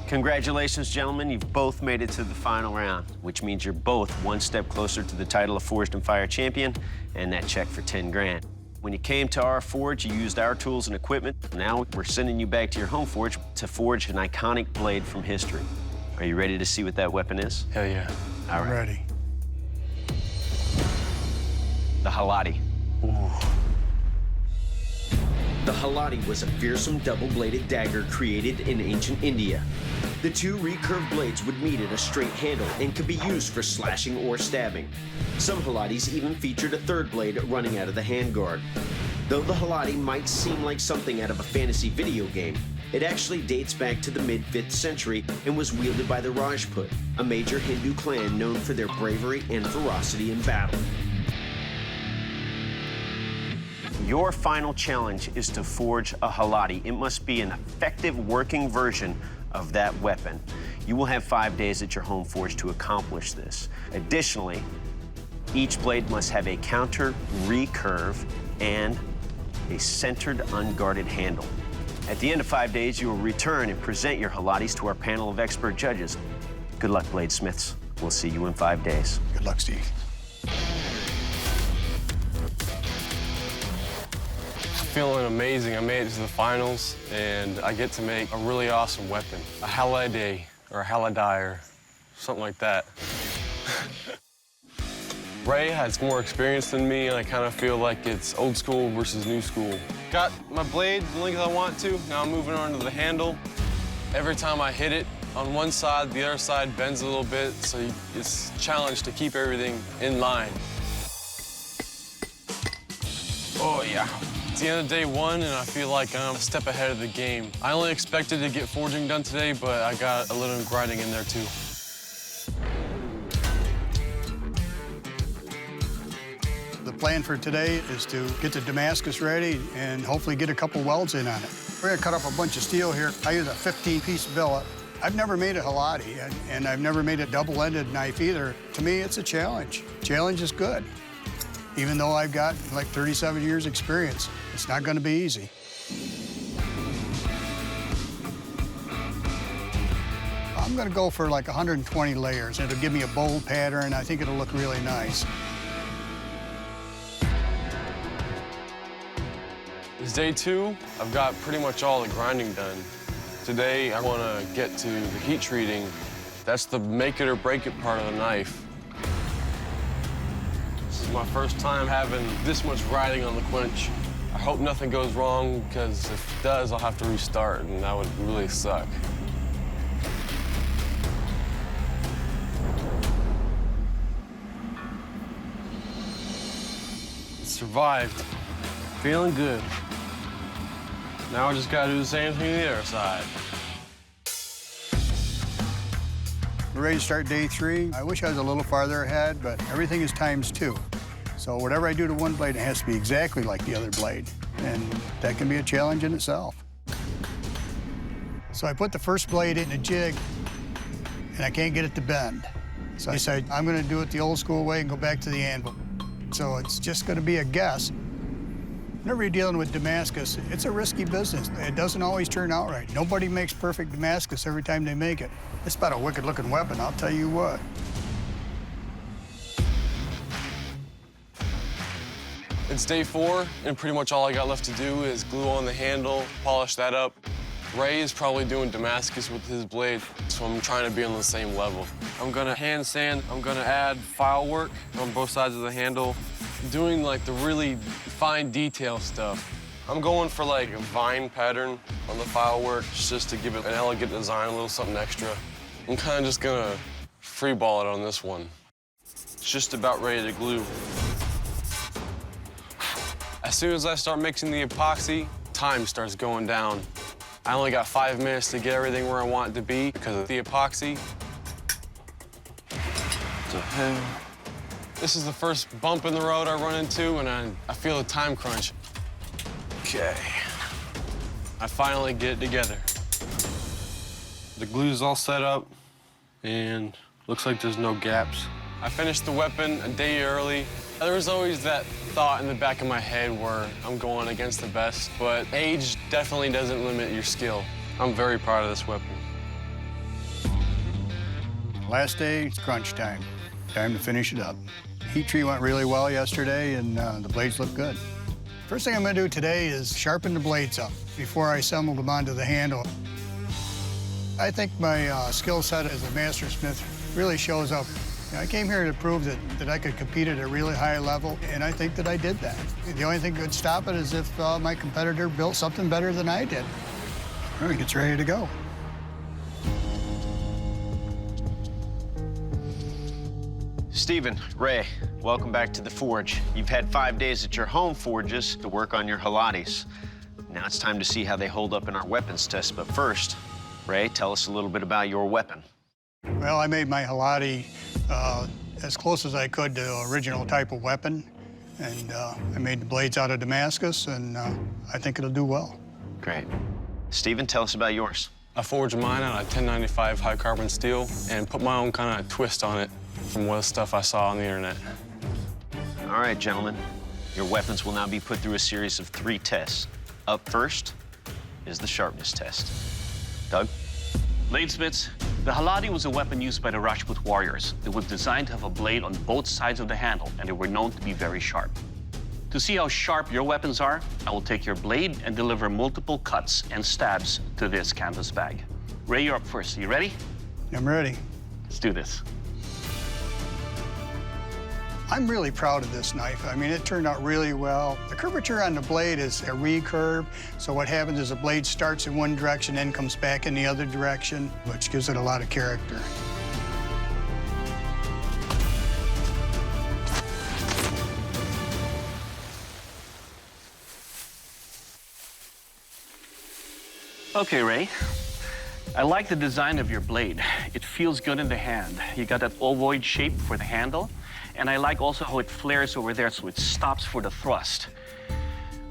Congratulations, gentlemen. You've both made it to the final round, which means you're both one step closer to the title of Forged and Fire champion and that check for 10 grand. When you came to our forge, you used our tools and equipment. Now we're sending you back to your home forge to forge an iconic blade from history. Are you ready to see what that weapon is? Hell yeah. All right. I'm ready. The Haladi. Ooh. The Haladi was a fearsome double-bladed dagger created in ancient India. The two recurved blades would meet at a straight handle and could be used for slashing or stabbing. Some Haladis even featured a third blade running out of the handguard. Though the Haladi might seem like something out of a fantasy video game, it actually dates back to the mid-5th century and was wielded by the Rajput, a major Hindu clan known for their bravery and ferocity in battle. Your final challenge is to forge a Haladi. It must be an effective working version of that weapon. You will have 5 days at your home forge to accomplish this. Additionally, each blade must have a counter recurve and a centered unguarded handle. At the end of 5 days, you will return and present your Haladis to our panel of expert judges. Good luck, bladesmiths. We'll see you in 5 days. Good luck, Steve. Feeling amazing. I made it to the finals, and I get to make a really awesome weapon. A Haladi, or a Haladi, or something like that. Ray has more experience than me, and I kind of feel like it's old school versus new school. Got my blade the length I want to. Now I'm moving on to the handle. Every time I hit it, on one side, the other side bends a little bit, so it's a challenge to keep everything in line. Oh, yeah. It's the end of day one, and I feel like I'm a step ahead of the game. I only expected to get forging done today, but I got a little grinding in there, too. The plan for today is to get the Damascus ready and hopefully get a couple welds in on it. We're gonna cut up a bunch of steel here. I use a 15-piece billet. I've never made a Haladi, and I've never made a double-ended knife either. To me, it's a challenge. Challenge is good. Even though I've got like 37 years experience, it's not gonna be easy. I'm gonna go for like 120 layers. It'll give me a bold pattern. I think it'll look really nice. It's day two. I've got pretty much all the grinding done. Today, I wanna get to the heat treating. That's the make it or break it part of the knife. This is my first time having this much riding on the quench. I hope nothing goes wrong, because if it does, I'll have to restart, and that would really suck. Survived. Feeling good. Now I just gotta do the same thing to the other side. We're ready to start day 3. I wish I was a little farther ahead, but everything is ×2. So whatever I do to one blade, it has to be exactly like the other blade. And that can be a challenge in itself. So I put the first blade in a jig, and I can't get it to bend. So I decided I'm gonna do it the old school way and go back to the anvil. So it's just gonna be a guess. Whenever you're dealing with Damascus, it's a risky business. It doesn't always turn out right. Nobody makes perfect Damascus every time they make it. It's about a wicked-looking weapon, I'll tell you what. It's day 4, and pretty much all I got left to do is glue on the handle, polish that up. Ray is probably doing Damascus with his blade, so I'm trying to be on the same level. I'm gonna hand sand, I'm gonna add file work on both sides of the handle, doing like the really fine detail stuff. I'm going for like a vine pattern on the file work just to give it an elegant design, a little something extra. I'm kind of just gonna freeball it on this one. It's just about ready to glue. As soon as I start mixing the epoxy, time starts going down. I only got 5 minutes to get everything where I want it to be because of the epoxy. This is the first bump in the road I run into, and I feel a time crunch. Okay. I finally get it together. The glue's all set up, and looks like there's no gaps. I finished the weapon a day early. There was always that thought in the back of my head where I'm going against the best, but age definitely doesn't limit your skill. I'm very proud of this weapon. Last day, it's crunch time. Time to finish it up. Heat tree went really well yesterday, and the blades look good. First thing I'm gonna do today is sharpen the blades up before I assemble them onto the handle. I think my skill set as a master smith really shows up. I came here to prove that I could compete at a really high level, and I think that I did that. The only thing that could stop it is if my competitor built something better than I did. All right, it's ready to go. Stephen, Ray, welcome back to the Forge. You've had 5 days at your home forges to work on your Halatis. Now it's time to see how they hold up in our weapons test, but first, Ray, tell us a little bit about your weapon. Well, I made my Halati as close as I could to the original type of weapon, and I made the blades out of Damascus, and I think it'll do well. Great. Stephen, tell us about yours. I forged mine out of 1095 high carbon steel and put my own kind of twist on it from what stuff I saw on the internet. All right, gentlemen, your weapons will now be put through a series of 3 tests. Up first is the sharpness test. Doug? Bladesmiths, the Halati was a weapon used by the Rajput warriors. It was designed to have a blade on both sides of the handle, and they were known to be very sharp. To see how sharp your weapons are, I will take your blade and deliver multiple cuts and stabs to this canvas bag. Ray, you're up first. Are you ready? I'm ready. Let's do this. I'm really proud of this knife. I mean, it turned out really well. The curvature on the blade is a recurve, so what happens is the blade starts in one direction, then comes back in the other direction, which gives it a lot of character. Okay, Ray. I like the design of your blade. It feels good in the hand. You got that ovoid shape for the handle, and I like also how it flares over there so it stops for the thrust.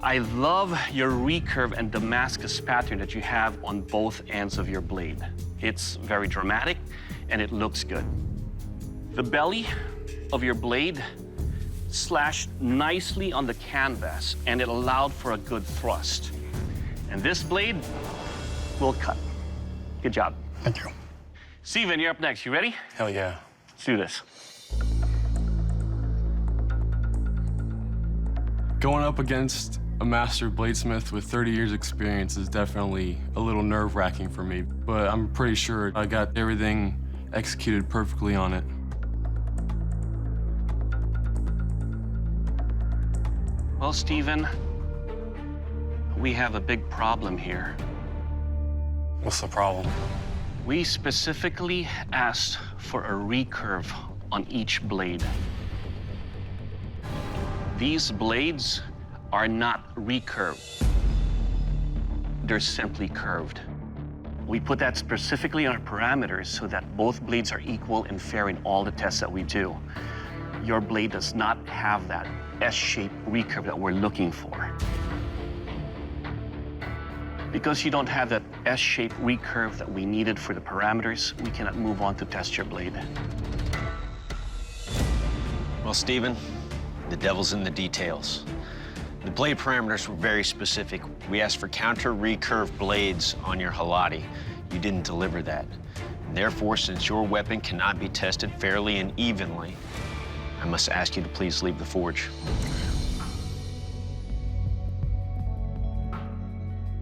I love your recurve and Damascus pattern that you have on both ends of your blade. It's very dramatic, and it looks good. The belly of your blade slashed nicely on the canvas, and it allowed for a good thrust. And this blade will cut. Good job. Thank you. Steven, you're up next. You ready? Hell yeah. Let's do this. Going up against a master bladesmith with 30 years experience is definitely a little nerve-wracking for me, but I'm pretty sure I got everything executed perfectly on it. Well, Steven, we have a big problem here. What's the problem? We specifically asked for a recurve on each blade. These blades are not recurved. They're simply curved. We put that specifically on our parameters so that both blades are equal and fair in all the tests that we do. Your blade does not have that S-shaped recurve that we're looking for. Because you don't have that S-shaped recurve that we needed for the parameters, we cannot move on to test your blade. Well, Stephen, the devil's in the details. The blade parameters were very specific. We asked for counter recurve blades on your Halati. You didn't deliver that. And therefore, since your weapon cannot be tested fairly and evenly, I must ask you to please leave the forge.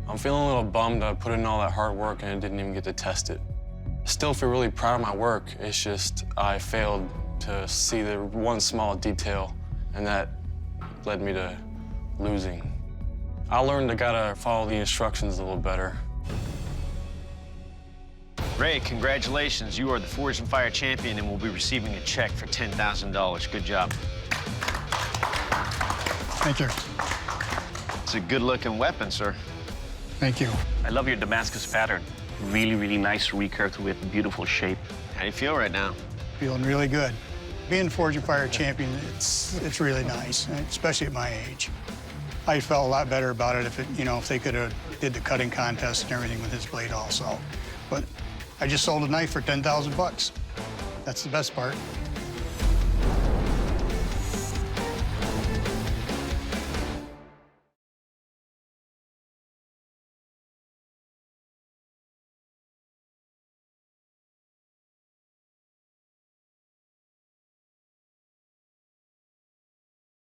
I'm feeling a little bummed I put in all that hard work and I didn't even get to test it. I still feel really proud of my work. It's just I failed to see the one small detail, and that led me to losing. I learned I gotta follow the instructions a little better. Ray, congratulations. You are the Forge and Fire champion and will be receiving a check for $10,000. Good job. Thank you. It's a good-looking weapon, sir. Thank you. I love your Damascus pattern. Really, really nice recurve with beautiful shape. How do you feel right now? Feeling really good. Being Forge and Fire champion, it's really nice, especially at my age. I felt a lot better about it if they could have did the cutting contest and everything with his blade also. But I just sold a knife for 10,000 bucks. That's the best part.